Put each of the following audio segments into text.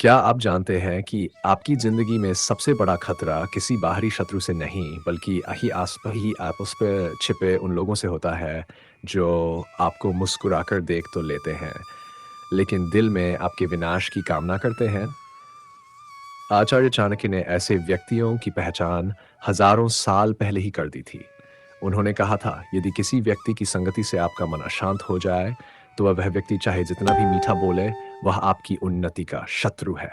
क्या आप जानते हैं कि आपकी ज़िंदगी में सबसे बड़ा खतरा किसी बाहरी शत्रु से नहीं, बल्कि ही आप उस पे छिपे उन लोगों से होता है, जो आपको मुस्कुराकर देख तो लेते हैं, लेकिन दिल में आपके विनाश की कामना करते हैं? आचार्य चाणक्य ने ऐसे व्यक्तियों की पहचान हज़ारों साल पहले ही कर दी थी। उन्होंने कहा था, यदि किसी व्यक्ति की संगति से आपका मन अशांत हो जाए, तो वह व्यक्ति चाहे जितना भी मीठा बोले, वह आपकी उन्नति का शत्रु है।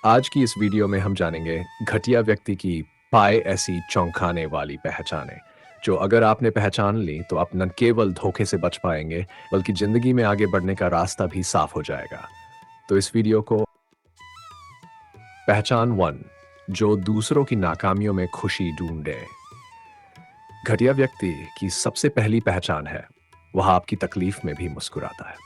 आज की इस वीडियो में हम जानेंगे घटिया व्यक्ति की पाए ऐसी चौंकाने वाली पहचानें, जो अगर आपने पहचान ली तो आप न केवल धोखे से बच पाएंगे, बल्कि जिंदगी में आगे बढ़ने का रास्ता भी साफ हो जाएगा। तो इस वीडियो को पहचान वन, जो दूसरों की नाकामियों में खुशी ढूंढे। घटिया व्यक्ति की सबसे पहली पहचान है, वह आपकी तकलीफ में भी मुस्कुराता है।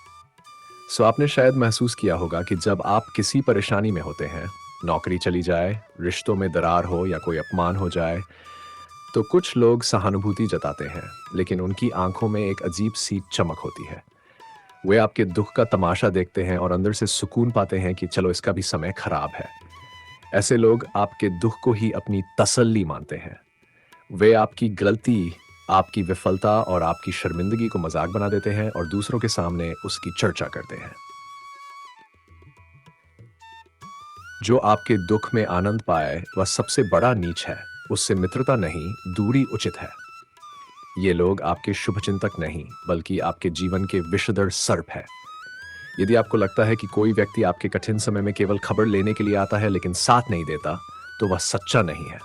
आपने शायद महसूस किया होगा कि जब आप किसी परेशानी में होते हैं, नौकरी चली जाए, रिश्तों में दरार हो या कोई अपमान हो जाए, तो कुछ लोग सहानुभूति जताते हैं, लेकिन उनकी आंखों में एक अजीब सी चमक होती है। वे आपके दुख का तमाशा देखते हैं और अंदर से सुकून पाते हैं कि चलो इसका भी समय खराब है। ऐसे लोग आपके दुख को ही अपनी तसल्ली मानते हैं। वे आपकी गलती, आपकी विफलता और आपकी शर्मिंदगी को मजाक बना देते हैं और दूसरों के सामने उसकी चर्चा करते हैं। जो आपके दुख में आनंद पाए वह सबसे बड़ा नीच है। उससे मित्रता नहीं, दूरी उचित है। ये लोग आपके शुभचिंतक नहीं, बल्कि आपके जीवन के विषधर सर्प है। यदि आपको लगता है कि कोई व्यक्ति आपके कठिन समय में केवल खबर लेने के लिए आता है लेकिन साथ नहीं देता, तो वह सच्चा नहीं है।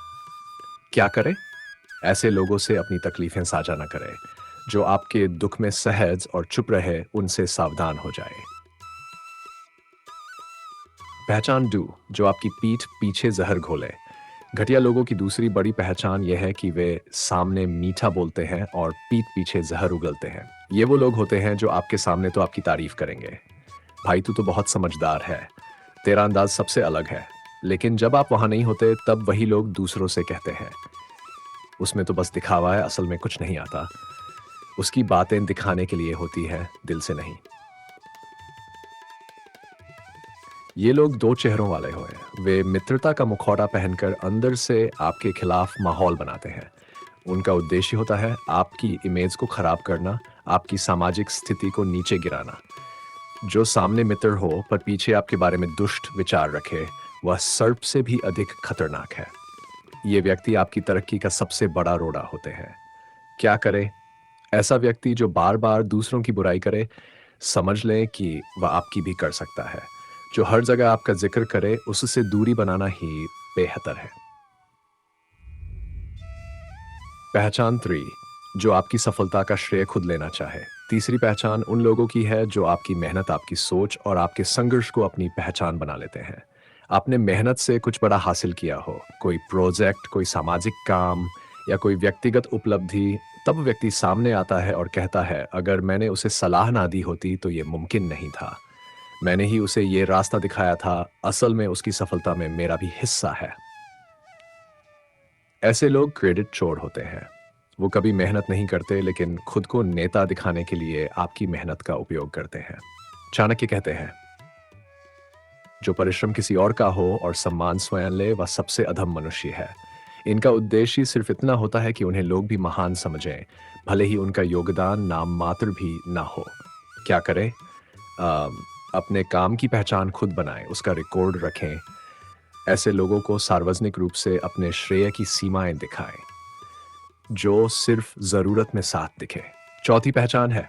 क्या करें? ऐसे लोगों से अपनी तकलीफें साझा न करें। जो आपके दुख में सहज और चुप रहे, उनसे सावधान हो जाए। पहचान डू, जो आपकी पीठ पीछे जहर घोले। घटिया लोगों की दूसरी बड़ी पहचान यह है कि वे सामने मीठा बोलते हैं और पीठ पीछे जहर उगलते हैं। ये वो लोग होते हैं जो आपके सामने तो आपकी तारीफ करेंगे, भाई तू तो बहुत समझदार है, तेरा अंदाज सबसे अलग है। लेकिन जब आप वहां नहीं होते, तब वही लोग दूसरों से कहते हैं, उसमें तो बस दिखावा है, असल में कुछ नहीं आता। उसकी बातें दिखाने के लिए होती है, दिल से नहीं। ये लोग दो चेहरों वाले हुए। वे मित्रता का मुखौटा पहनकर अंदर से आपके खिलाफ माहौल बनाते हैं। उनका उद्देश्य होता है आपकी इमेज को खराब करना, आपकी सामाजिक स्थिति को नीचे गिराना। जो सामने मित्र हो पर पीछे आपके बारे में दुष्ट विचार रखे, वह सर्प से भी अधिक खतरनाक है। ये व्यक्ति आपकी तरक्की का सबसे बड़ा रोड़ा होते हैं। क्या करे? ऐसा व्यक्ति जो बार बार दूसरों की बुराई करे, समझ लें कि वह आपकी भी कर सकता है। जो हर जगह आपका जिक्र करे, उससे दूरी बनाना ही बेहतर है। पहचान 3, जो आपकी सफलता का श्रेय खुद लेना चाहे। तीसरी पहचान उन लोगों की है जो आपकी मेहनत, आपकी सोच और आपके संघर्ष को अपनी पहचान बना लेते हैं। आपने मेहनत से कुछ बड़ा हासिल किया हो, कोई प्रोजेक्ट, कोई सामाजिक काम या कोई व्यक्तिगत उपलब्धि, तब व्यक्ति सामने आता है और कहता है, अगर मैंने उसे सलाह ना दी होती तो ये मुमकिन नहीं था। मैंने ही उसे ये रास्ता दिखाया था, असल में उसकी सफलता में मेरा भी हिस्सा है। ऐसे लोग क्रेडिट चोर होते हैं। वो कभी मेहनत नहीं करते, लेकिन खुद को नेता दिखाने के लिए आपकी मेहनत का उपयोग करते हैं। चाणक्य कहते हैं, जो परिश्रम किसी और का हो और सम्मान स्वयं ले, वह सबसे अधम मनुष्य है। इनका उद्देश्य सिर्फ इतना होता है कि उन्हें लोग भी महान समझें, भले ही उनका योगदान नाम मात्र भी ना हो। क्या करें? अ, अपने काम की पहचान खुद बनाएं, उसका रिकॉर्ड रखें। ऐसे लोगों को सार्वजनिक रूप से अपने श्रेय की सीमाएं दिखाएं, जो सिर्फ जरूरत में साथ दिखे। चौथी पहचान है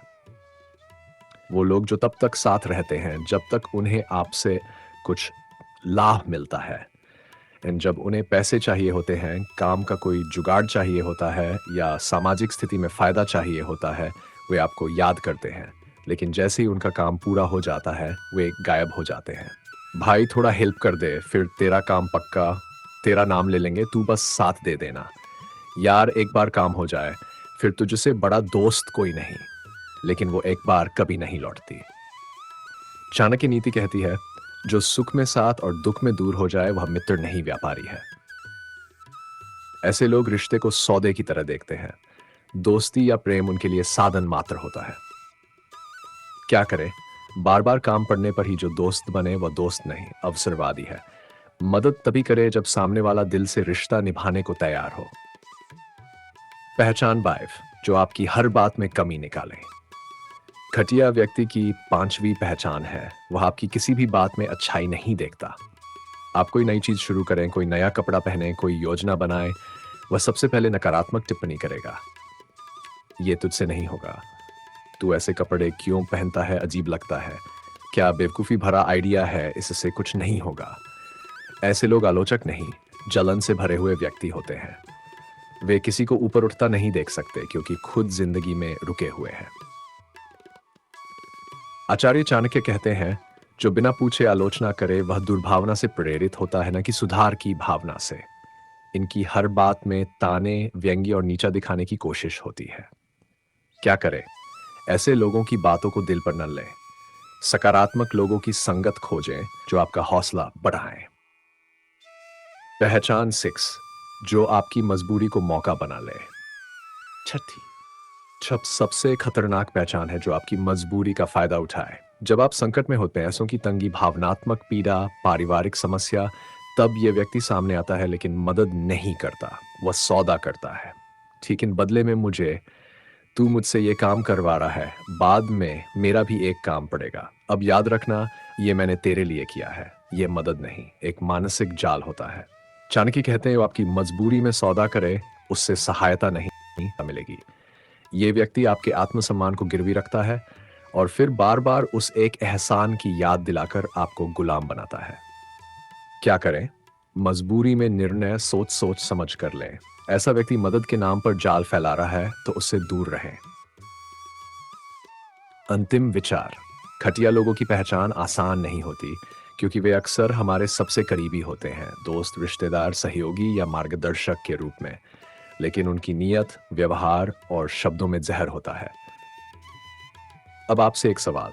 वो लोग जो तब तक साथ रहते हैं जब तक उन्हें आपसे कुछ लाभ मिलता है। एंड जब उन्हें पैसे चाहिए होते हैं, काम का कोई जुगाड़ चाहिए होता है या सामाजिक स्थिति में फायदा चाहिए होता है, वे आपको याद करते हैं। लेकिन जैसे ही उनका काम पूरा हो जाता है, वे गायब हो जाते हैं। भाई थोड़ा हेल्प कर दे, फिर तेरा काम पक्का, तेरा नाम ले लेंगे, तू बस साथ दे देना। यार एक बार काम हो जाए, फिर तुझसे बड़ा दोस्त कोई नहीं। लेकिन वो एक बार कभी नहीं लौटती। चाणक्य नीति कहती है, जो सुख में साथ और दुख में दूर हो जाए, वह मित्र नहीं, व्यापारी है। ऐसे लोग रिश्ते को सौदे की तरह देखते हैं। दोस्ती या प्रेम उनके लिए साधन मात्र होता है। क्या करें? बार बार काम पड़ने पर ही जो दोस्त बने वह दोस्त नहीं, अवसरवादी है। मदद तभी करे जब सामने वाला दिल से रिश्ता निभाने को तैयार हो। पहचान बाइव, जो आपकी हर बात में कमी निकालें। घटिया व्यक्ति की पांचवी पहचान है, वह आपकी किसी भी बात में अच्छाई नहीं देखता। आप कोई नई चीज शुरू करें, कोई नया कपड़ा पहने, कोई योजना बनाए, वह सबसे पहले नकारात्मक टिप्पणी करेगा। ये तुझसे नहीं होगा, तू ऐसे कपड़े क्यों पहनता है, अजीब लगता है, क्या बेवकूफी भरा आइडिया है, इससे कुछ नहीं होगा। ऐसे लोग आलोचक नहीं, जलन से भरे हुए व्यक्ति होते हैं। वे किसी को ऊपर उठता नहीं देख सकते क्योंकि खुद जिंदगी में रुके हुए हैं। आचार्य चाणक्य कहते हैं, जो बिना पूछे आलोचना करे वह दुर्भावना से प्रेरित होता है, न कि सुधार की भावना से। इनकी हर बात में ताने, व्यंग्य और नीचा दिखाने की कोशिश होती है। क्या करें? ऐसे लोगों की बातों को दिल पर न लें। सकारात्मक लोगों की संगत खोजें जो आपका हौसला बढ़ाएं। पहचान 6, जो आपकी मजबूरी को मौका बना ले। छठी छप सबसे खतरनाक पहचान है जो आपकी मजबूरी का फायदा उठाए। जब आप संकट में होते हैं, पैसों की तंगी, भावनात्मक पीड़ा, पारिवारिक समस्या, तब यह व्यक्ति सामने आता है लेकिन मदद नहीं करता, वह सौदा करता है। ठीक इन बदले में तू मुझसे ये काम करवा रहा है, बाद में मेरा भी एक काम पड़ेगा, अब याद रखना ये मैंने तेरे लिए किया है। ये मदद नहीं, एक मानसिक जाल होता है। चाणक्य कहते हैं, वो आपकी मजबूरी में सौदा करे, उससे सहायता नहीं मिलेगी। ये व्यक्ति आपके आत्मसम्मान को गिरवी रखता है और फिर बार बार उस एक एहसान की याद दिलाकर आपको गुलाम बनाता है। क्या करें? मजबूरी में निर्णय सोच सोच समझ कर लें। ऐसा व्यक्ति मदद के नाम पर जाल फैला रहा है तो उससे दूर रहें। अंतिम विचार, घटिया लोगों की पहचान आसान नहीं होती क्योंकि वे अक्सर हमारे सबसे करीबी होते हैं, दोस्त, रिश्तेदार, सहयोगी या मार्गदर्शक के रूप में, लेकिन उनकी नीयत, व्यवहार और शब्दों में जहर होता है। अब आपसे एक सवाल,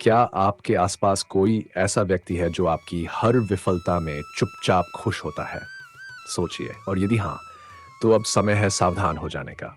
क्या आपके आसपास कोई ऐसा व्यक्ति है जो आपकी हर विफलता में चुपचाप खुश होता है? सोचिए, और यदि हाँ, तो अब समय है सावधान हो जाने का।